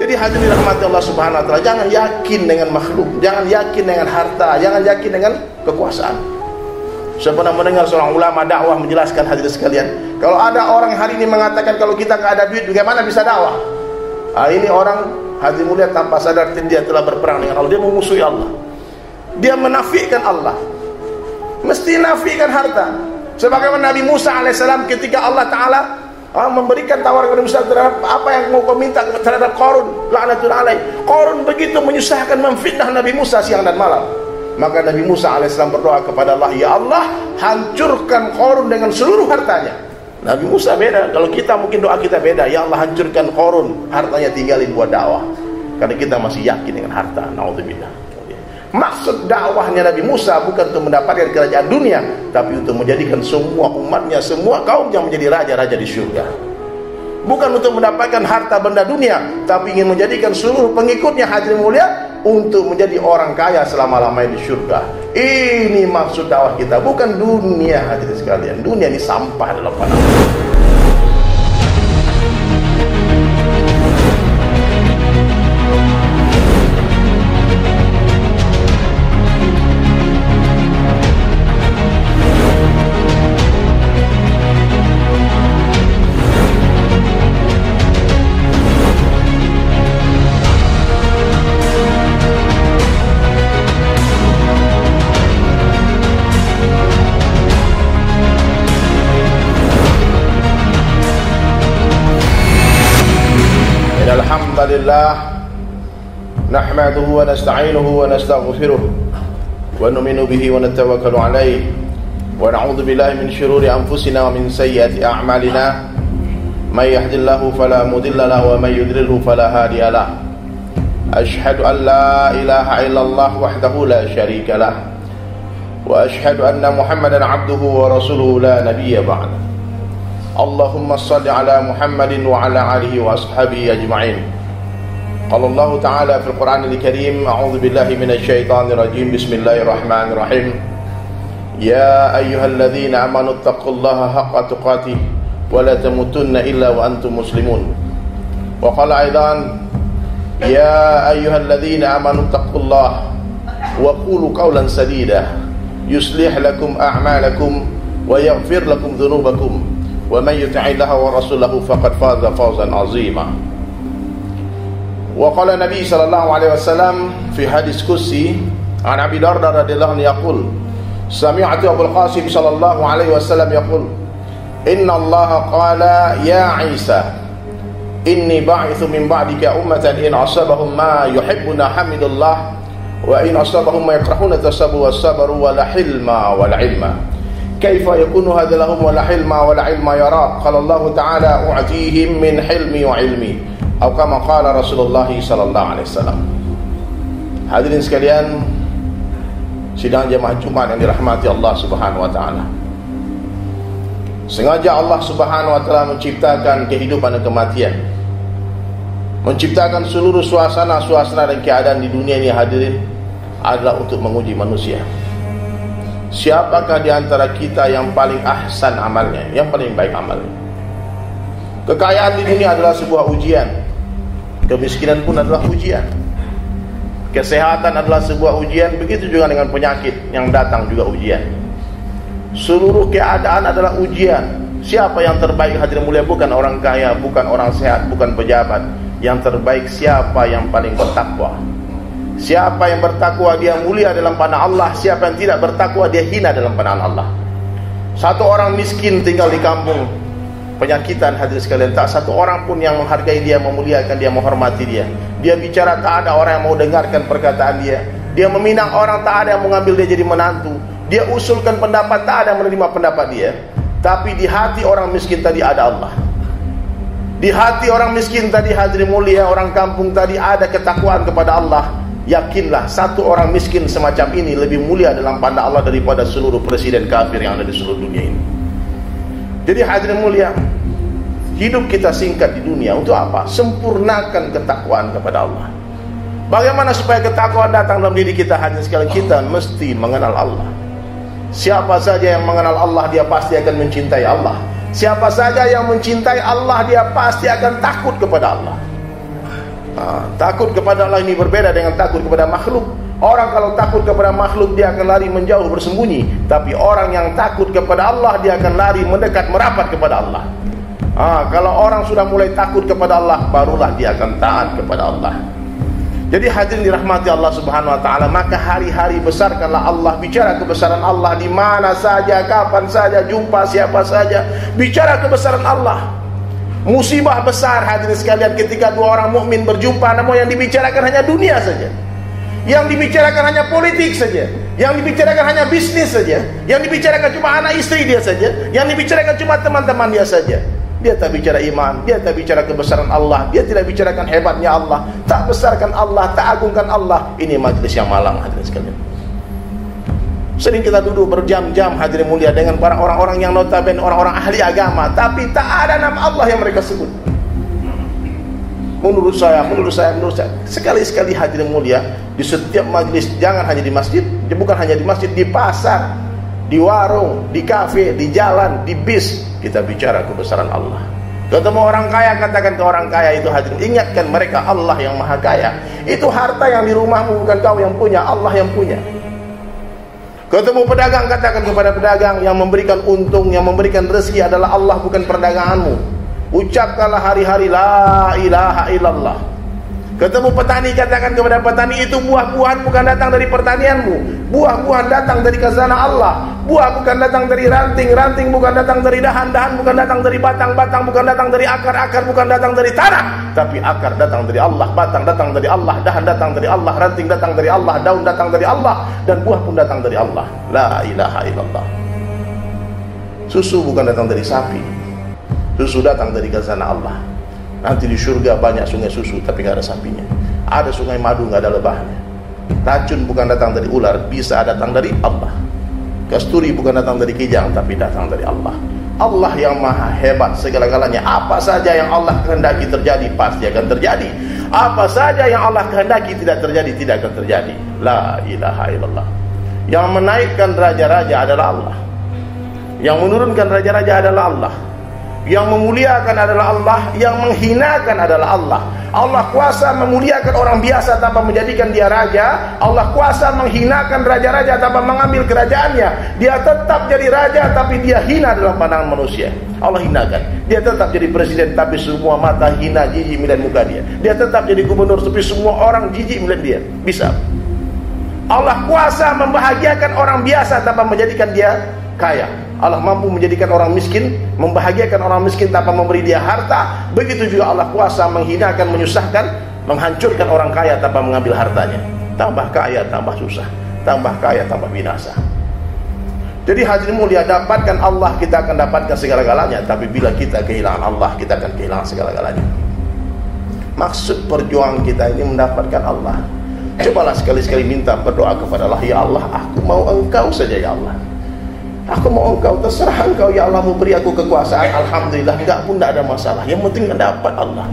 Jadi hadirin dirahmati Allah Subhanahu wa taala, jangan yakin dengan makhluk, jangan yakin dengan harta, jangan yakin dengan kekuasaan. Saya pernah mendengar seorang ulama dakwah menjelaskan, hadirin sekalian, kalau ada orang hari ini mengatakan kalau kita nggak ada duit, bagaimana bisa dakwah? Ini orang, hadirin mulia, tanpa sadar dia telah berperang dengan Allah. Dia memusuhi Allah, dia menafikan Allah, mesti nafikan harta. Sebagaimana Nabi Musa alaihissalam ketika Allah Ta'ala memberikan tawaran kepada Musa terhadap apa yang mau kau minta terhadap Qarun, la'natun alaih. Qarun begitu menyusahkan, memfitnah Nabi Musa siang dan malam. Maka Nabi Musa alaihissalam berdoa kepada Allah, ya Allah, hancurkan Qarun dengan seluruh hartanya. Nabi Musa beda, kalau kita mungkin doa kita beda, ya Allah hancurkan Qarun, hartanya tinggalin buat dakwah. Karena kita masih yakin dengan harta. Naudzubillah. Maksud dakwahnya Nabi Musa bukan untuk mendapatkan kerajaan dunia, tapi untuk menjadikan semua umatnya, semua kaumnya menjadi raja-raja di surga. Bukan untuk mendapatkan harta benda dunia, tapi ingin menjadikan seluruh pengikutnya, hadirin mulia, untuk menjadi orang kaya selama-lamanya di surga. Ini maksud dakwah kita, bukan dunia, hadirin sekalian. Dunia ini sampah dalam pandangan. Alhamdulillah, nahmaduhu wa nasta'inuhu wa nastaghfiruh wa nu'minu bihi wa natawakkalu alayh wa na'udzu billahi min shururi anfusina wa min sayyiati a'malina may yahdihillahu fala mudilla lahu wa may yudlilhu fala hadiya lahu. Ashhadu an la ilaha illallah wahdahu la syarika lah wa ashhadu anna Muhammadan 'abduhu wa rasuluhu la nabiyya ba'da. Allahumma shalli ala Muhammadin wa ala alihi wa ashabihi ajma'in. Qala Allah Ta'ala fil Qur'anil Karim, a'udzu billahi minasy syaithanir rajim. Bismillahirrahmanirrahim. Ya ayyuhalladzina amanu taqullaha haqqa tuqatih wa la tamutunna illa wa antum muslimun. Wa qala aidan, ya ayyuhalladzina amanu taqullaha wa qulu qawlan sadida yuslih lakum a'malakum wa yaghfir lakum dhunubakum wa man yuti'illaha wa rasulahu faqad faza fawzan 'azima. Wa qala Nabi sallallahu alaihi wasallam fi hadis qudsi an Abi Darda radhiyallahu anhu yaqul, sami'tu Abul Qasim sallallahu alaihi wasallam yaqul, inna Allah qala ya Isa inni ba'ithu min ba'dika ummatan in asabahum ma yuhibbuna hamidullah wa in asabahum ma yakrahuna tasabu was-sabru wal hilma wal ilma. Kaifa yakunu hadha lahum wal hilma wal ilma ya Rab? Qala Allah Ta'ala u'tihim min hilmi wa ilmi. Atau kama qala Rasulullah sallallahu alaihi wasallam. Hadirin sekalian, sidang jemaah Jumat yang dirahmati Allah Subhanahu wa taala. Sengaja Allah Subhanahu wa taala menciptakan kehidupan dan kematian. Menciptakan seluruh suasana dan keadaan di dunia ini, hadirin, adalah untuk menguji manusia. Siapakah di antara kita yang paling ahsan amalnya, yang paling baik amalnya? Kekayaan di dunia adalah sebuah ujian. Kemiskinan pun adalah ujian. Kesehatan adalah sebuah ujian. Begitu juga dengan penyakit yang datang juga ujian. Seluruh keadaan adalah ujian. Siapa yang terbaik, hadirin mulia? Bukan orang kaya, bukan orang sehat, bukan pejabat. Yang terbaik siapa yang paling bertakwa. Siapa yang bertakwa dia mulia dalam pandangan Allah. Siapa yang tidak bertakwa dia hina dalam pandangan Allah. Satu orang miskin tinggal di kampung, penyakitan, hadirin sekalian, tak satu orang pun yang menghargai dia, memuliakan dia, menghormati dia. Dia bicara, tak ada orang yang mau dengarkan perkataan dia. Dia meminang orang, tak ada yang mengambil dia jadi menantu. Dia usulkan pendapat, tak ada yang menerima pendapat dia. Tapi di hati orang miskin tadi ada Allah. Di hati orang miskin tadi, hadirin mulia, orang kampung tadi ada ketakwaan kepada Allah. Yakinlah, satu orang miskin semacam ini lebih mulia dalam pandang Allah daripada seluruh presiden kafir yang ada di seluruh dunia ini. Jadi hadirin mulia, hidup kita singkat di dunia untuk apa? Sempurnakan ketakwaan kepada Allah. Bagaimana supaya ketakwaan datang dalam diri kita? Hadirin sekalian, kita mesti mengenal Allah. Siapa saja yang mengenal Allah, dia pasti akan mencintai Allah. Siapa saja yang mencintai Allah, dia pasti akan takut kepada Allah. Takut kepada Allah ini berbeda dengan takut kepada makhluk. Orang kalau takut kepada makhluk, dia akan lari menjauh bersembunyi. Tapi orang yang takut kepada Allah, dia akan lari mendekat merapat kepada Allah. Kalau orang sudah mulai takut kepada Allah, barulah dia akan taat kepada Allah. Jadi hadirin dirahmati Allah Subhanahu wa taala, maka hari-hari besarkanlah Allah, bicara kebesaran Allah di mana saja, kapan saja, jumpa siapa saja, bicara kebesaran Allah. Musibah besar hadirin sekalian ketika dua orang mukmin berjumpa, namun yang dibicarakan hanya dunia saja. Yang dibicarakan hanya politik saja, yang dibicarakan hanya bisnis saja, yang dibicarakan cuma anak istri dia saja, yang dibicarakan cuma teman-teman dia saja. Dia tak bicara iman, dia tak bicara kebesaran Allah, dia tidak bicarakan hebatnya Allah, tak besarkan Allah, tak agungkan Allah. Ini majlis yang malang hadirin sekalian. Sering kita duduk berjam-jam hadirin mulia dengan para orang-orang yang notabene orang-orang ahli agama, tapi tak ada nama Allah yang mereka sebut. Menurut saya, sekali-sekali hadirin mulia, di setiap majlis, jangan hanya di masjid, bukan hanya di masjid, di pasar, di warung, di kafe, di jalan, di bis, kita bicara kebesaran Allah. Ketemu orang kaya, katakan ke orang kaya itu hadirin, ingatkan mereka Allah yang maha kaya. Itu harta yang di rumahmu bukan kau yang punya, Allah yang punya. Ketemu pedagang, katakan kepada pedagang, yang memberikan untung, yang memberikan rezeki adalah Allah, bukan perdaganganmu. Ucapkanlah hari-hari la ilaha illallah. Ketemu petani, katakan kepada petani, itu buah-buahan bukan datang dari pertanianmu, buah-buahan datang dari khazanah Allah. Buah bukan datang dari ranting, ranting bukan datang dari dahan, dahan bukan datang dari batang, batang bukan datang dari akar, akar bukan datang dari tanah, tapi akar datang dari Allah, batang datang dari Allah, dahan datang dari Allah, ranting datang dari Allah, daun datang dari Allah, dan buah pun datang dari Allah. La ilaha illallah. Susu bukan datang dari sapi, susu datang dari khazanah Allah. Nanti di surga banyak sungai susu tapi nggak ada sapinya. Ada sungai madu nggak ada lebahnya. Racun bukan datang dari ular, bisa datang dari Allah. Kasturi bukan datang dari kijang tapi datang dari Allah. Allah yang maha hebat segala-galanya. Apa saja yang Allah kehendaki terjadi pasti akan terjadi. Apa saja yang Allah kehendaki tidak terjadi tidak akan terjadi. La ilaha illallah. Yang menaikkan raja-raja adalah Allah. Yang menurunkan raja-raja adalah Allah. Yang memuliakan adalah Allah, yang menghinakan adalah Allah. Allah kuasa memuliakan orang biasa tanpa menjadikan dia raja. Allah kuasa menghinakan raja-raja tanpa mengambil kerajaannya. Dia tetap jadi raja tapi dia hina dalam pandangan manusia. Allah hinakan. Dia tetap jadi presiden tapi semua mata hina, jijik melihat muka dia. Dia tetap jadi gubernur tapi semua orang jijik melihat dia. Bisa. Allah kuasa membahagiakan orang biasa tanpa menjadikan dia kaya. Allah mampu menjadikan orang miskin, membahagiakan orang miskin tanpa memberi dia harta. Begitu juga Allah kuasa menghinakan, menyusahkan, menghancurkan orang kaya tanpa mengambil hartanya. Tambah kaya, tambah susah. Tambah kaya, tambah binasa. Jadi hadirin mulia, dapatkan Allah, kita akan dapatkan segala-galanya. Tapi bila kita kehilangan Allah, kita akan kehilangan segala-galanya. Maksud perjuangan kita ini mendapatkan Allah. Cobalah sekali-sekali minta berdoa kepada Allah. Ya Allah, aku mau Engkau saja ya Allah. Aku mau Engkau, terserah Engkau ya Allah. Mau beri aku kekuasaan, alhamdulillah, enggak pun tidak ada masalah. Yang penting dapat Allah.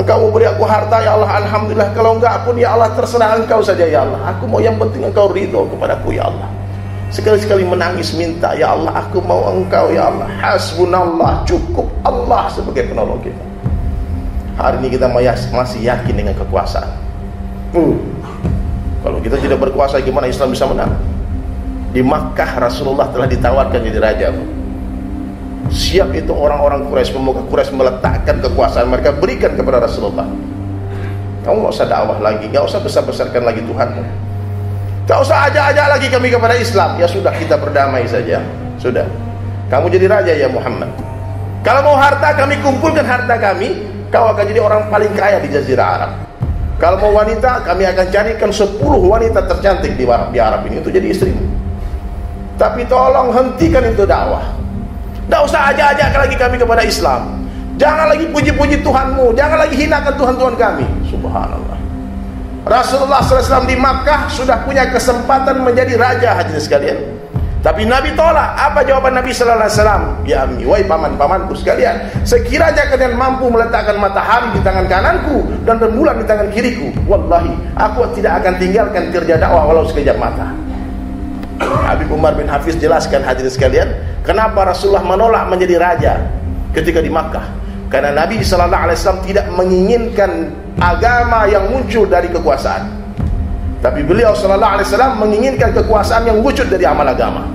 Engkau mau beri aku harta ya Allah, alhamdulillah. Kalau enggak pun ya Allah, terserah Engkau saja ya Allah. Aku mau, yang penting Engkau ridho kepadaku ya Allah. Sekali-sekali menangis minta, ya Allah, aku mau Engkau ya Allah. Hasbunallah, cukup Allah sebagai penolong kita. Hari ini kita masih yakin dengan kekuasaan. Kalau kita tidak berkuasa, gimana Islam bisa menang? Di Makkah Rasulullah telah ditawarkan jadi raja. Siap itu orang-orang Quraisy, pemuka Quraisy meletakkan kekuasaan mereka, berikan kepada Rasulullah. Kamu gak usah dakwah lagi, gak usah besar-besarkan lagi Tuhanmu, gak usah ajak-ajak lagi kami kepada Islam. Ya sudah, kita berdamai saja. Sudah, kamu jadi raja ya Muhammad. Kalau mau harta, kami kumpulkan harta kami. Kau akan jadi orang paling kaya di Jazirah Arab. Kalau mau wanita, kami akan carikan 10 wanita tercantik di Arab ini untuk jadi istrimu. Tapi tolong hentikan itu dakwah. Tidak usah ajak-ajak lagi kami kepada Islam. Jangan lagi puji-puji Tuhanmu, jangan lagi hinakan Tuhan-Tuhan kami. Subhanallah. Rasulullah SAW di Makkah sudah punya kesempatan menjadi raja, hadirin sekalian. Tapi Nabi tolak. Apa jawaban Nabi SAW? Ya ammi, wahai paman-pamanku sekalian, sekiranya kalian mampu meletakkan matahari di tangan kananku dan rembulan di tangan kiriku, wallahi, aku tidak akan tinggalkan kerja dakwah walau sekejap mata. Habib Umar bin Hafiz jelaskan hadirin sekalian, kenapa Rasulullah menolak menjadi raja ketika di Makkah. Karena Nabi SAW tidak menginginkan agama yang muncul dari kekuasaan, tapi beliau SAW menginginkan kekuasaan yang wujud dari amal agama.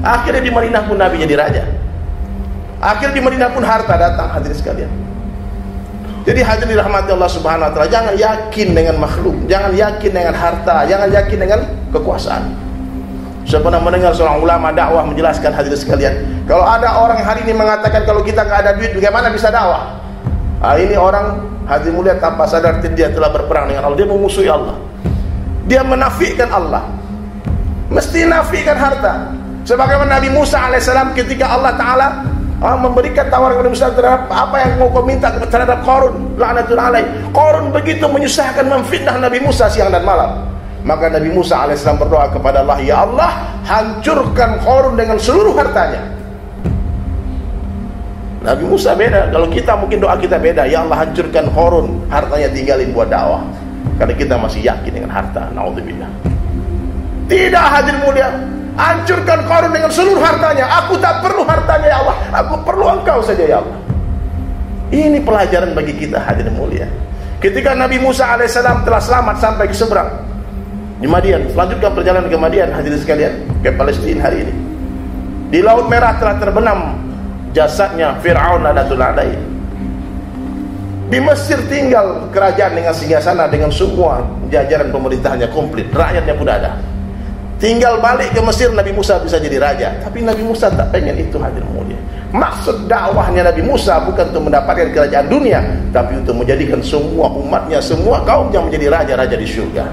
Akhirnya di Madinah pun Nabi jadi raja. Akhirnya di Madinah pun harta datang, hadirin sekalian. Jadi hadirin dirahmati Allah Subhanahu wa taala, jangan yakin dengan makhluk, jangan yakin dengan harta, jangan yakin dengan kekuasaan. Saya pernah mendengar seorang ulama dakwah menjelaskan, hadirin sekalian, kalau ada orang hari ini mengatakan kalau kita nggak ada duit bagaimana bisa dakwah? Ini orang, hadirin mulia, tanpa sadar dia telah berperang dengan Allah, dia memusuhi Allah, dia menafikan Allah, mesti nafikan harta. Sebagaimana Nabi Musa alaihissalam ketika Allah Ta'ala memberikan tawaran kepada Musa terhadap apa yang mau kau minta terhadap Qarun, laknatullah alaih. Qarun begitu menyusahkan, memfitnah Nabi Musa siang dan malam. Maka Nabi Musa alaihissalam berdoa kepada Allah, ya Allah, hancurkan Qarun dengan seluruh hartanya. Nabi Musa beda, kalau kita mungkin doa kita beda, ya Allah hancurkan Qarun, hartanya tinggalin buat dakwah. Karena kita masih yakin dengan harta, naudzubillah. Tidak, hadirin mulia, hancurkan Qarun dengan seluruh hartanya. Aku tak perlu hartanya ya Allah, aku perlu engkau saja ya Allah. Ini pelajaran bagi kita, hadirin mulia. Ketika Nabi Musa alaihissalam telah selamat sampai ke seberang di Madian, selanjutkan perjalanan ke Madian, hadirin sekalian, ke Palestina hari ini. Di Laut Merah telah terbenam jasadnya Fir'aun laknatullah alaih. Di Mesir tinggal kerajaan dengan singgasana, dengan semua jajaran pemerintahnya komplit, rakyatnya pun ada. Tinggal balik ke Mesir, Nabi Musa bisa jadi raja. Tapi Nabi Musa tak pengen itu, hadirin mulia. Maksud dakwahnya Nabi Musa bukan untuk mendapatkan kerajaan dunia, tapi untuk menjadikan semua umatnya, semua kaumnya menjadi raja-raja di surga.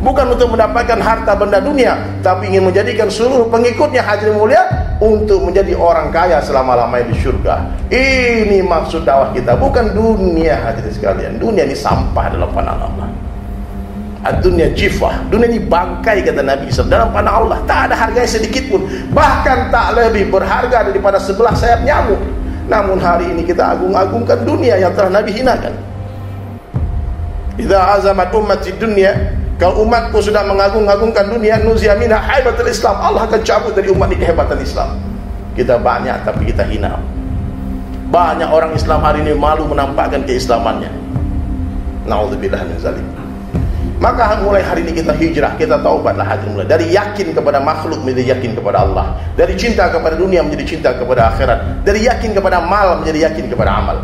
Bukan untuk mendapatkan harta benda dunia, tapi ingin menjadikan seluruh pengikutnya, hadirin mulia, untuk menjadi orang kaya selama-lamanya di surga. Ini maksud dakwah kita, bukan dunia, hadirin sekalian. Dunia ini sampah dalam pandangan Allah. Dunia jifah, dunia ini bangkai, kata Nabi SAW. Dalam pandangan Allah tak ada harganya sedikit pun, bahkan tak lebih berharga daripada sebelah sayap nyamuk. Namun hari ini kita agung-agungkan dunia yang telah Nabi hinakan. Idza azamat ummati dunya, kalau umatku sudah mengagung-agungkan dunia, nuzi'a minha haibatul Islam, Allah akan cabut dari umat ini kehebatan Islam. Kita banyak tapi kita hina. Banyak orang Islam hari ini malu menampakkan keislamannya. Nauzubillah min zalik. Maka mulai hari ini kita hijrah, kita taubatlah, hadirin mulai dari yakin kepada makhluk menjadi yakin kepada Allah, dari cinta kepada dunia menjadi cinta kepada akhirat, dari yakin kepada mal menjadi yakin kepada amal.